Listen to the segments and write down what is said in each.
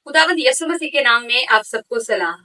खुदावंद यीशु मसीह के नाम में आप सबको सलाम।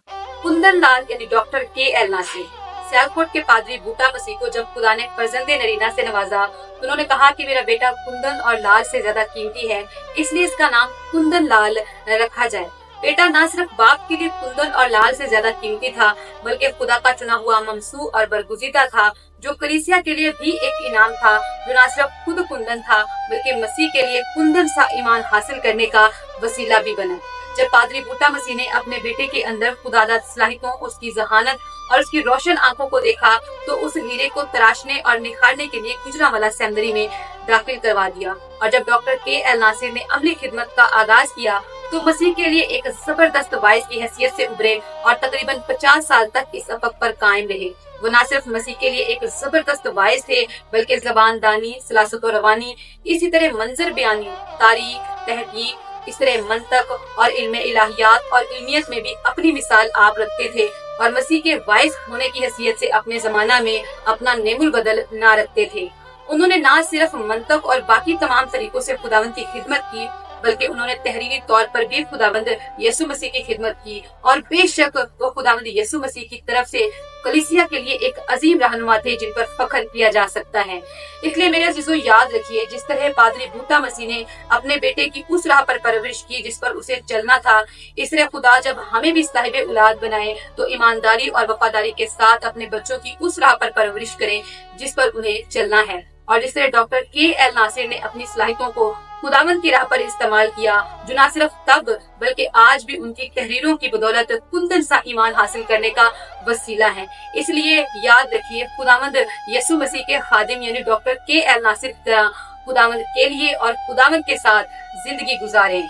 कुंदन लाल यानी डॉक्टर के.एल. नासिर, सियालकोट के पादरी बूटा मसीह को जब खुदा ने फर्जंदे नरीना से नवाजा तो उन्होंने कहा कि मेरा बेटा कुंदन और लाल से ज्यादा कीमती है, इसलिए इसका नाम कुंदन लाल रखा जाए। बेटा न सिर्फ बाप के लिए कुंदन और लाल से ज्यादा कीमती था, बल्कि खुदा का चुना हुआ ममसू और बरगुजीदा था, जो कलीसिया के लिए भी एक इनाम था, जो न सिर्फ खुद कुंदन था बल्कि मसीह के लिए कुंदन सा ईमान हासिल करने का वसीला भी बना। जब पादरी बूटा मसीह ने अपने बेटे के अंदर खुदादाद सलाहितों, उसकी जहानत और उसकी रोशन आंखों को देखा तो उस हीरे को तराशने और निखारने के लिए गुजरांवाला सेमिनरी में दाखिल करवा दिया। और जब डॉक्टर के.एल. नासिर ने अमली खिदमत का आगाज किया तो मसीह के लिए एक जबरदस्त वाइस की हैसियत से उभरे और तकरीबन 50 साल तक इस अफक पर कायम रहे। वो न सिर्फ मसीह के लिए एक जबरदस्त वाइस थे, बल्कि जबान दानी, सलासत और रवानी, इसी तरह मंजर बयानी, तारीख, तहकीक, इस तरह मंतक और इल्म इलाहियात और इल्मियत में भी अपनी मिसाल आप रखते थे और मसीह के वाइस होने की हैसियत से अपने जमाना में अपना नेमुल बदल ना रखते थे। उन्होंने ना सिर्फ मंतक और बाकी तमाम तरीकों से खुदावंद की खिदमत की, बल्कि उन्होंने तहरीरी तौर पर भी खुदावंद यीशु मसीह की खिदमत की और बेशक वो खुदावंद यीशु मसीह की तरफ से कलीसिया के लिए एक अजीम रहनुमा थे जिन पर फख्र किया जा सकता है। इसलिए मेरे अजीजों, याद रखिए, जिस तरह पादरी बूटा मसीह ने अपने बेटे की उस राह पर परवरिश की जिस पर उसे चलना था, इस तरह खुदा जब हमें भी साहिब औलाद बनाए तो ईमानदारी और वफादारी के साथ अपने बच्चों की उस राह पर परवरिश करें जिस पर उन्हें चलना है। और जिस तरह डॉक्टर के.एल. नासिर ने अपनी सलाहितों को खुदावंद की राह पर इस्तेमाल किया, जो न सिर्फ तब बल्कि आज भी उनकी तहरीरों की बदौलत कुंदन सा ईमान हासिल करने का वसीला है। इसलिए याद रखिए, खुदावंद यीशु मसीह के खादिम यानी डॉक्टर के.एल. नासिर की तरह खुदावंद के लिए और खुदावंद के साथ जिंदगी गुजारें।